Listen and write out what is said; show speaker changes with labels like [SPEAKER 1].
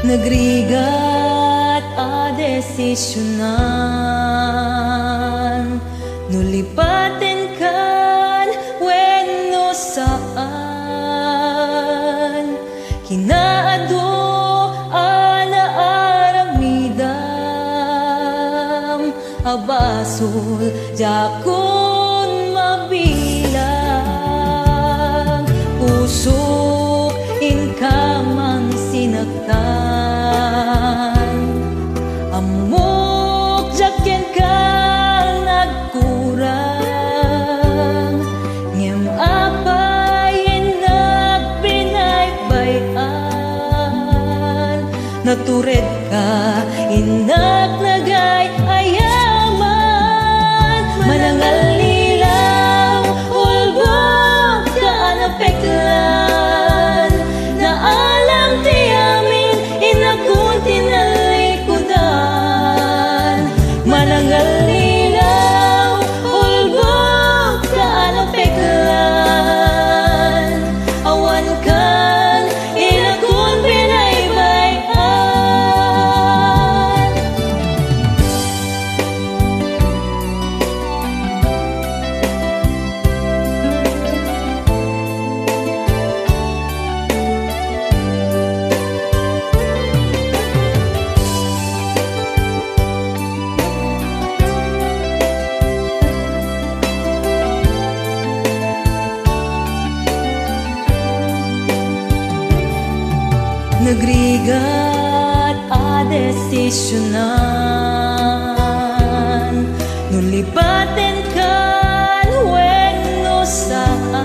[SPEAKER 1] Nagrigat a desisyonan, nulipaten kan wenno saan, kinaado ana aramidam, abasol jakon mabilang, usok inkamang sinaktan, amok jakyan ka nagkurang, ngem apayin nagpinaybayan, natured ka inak nagay ayaman, manangal nilaw ulbog ka anapeklan, naalang tiyamin inakun tinalikudan, manangal nilaw ulbog ka anapeklan, awan kan inakun pinaybayan. Nagrigat a desisyonan, nulipaten kan wenno saan,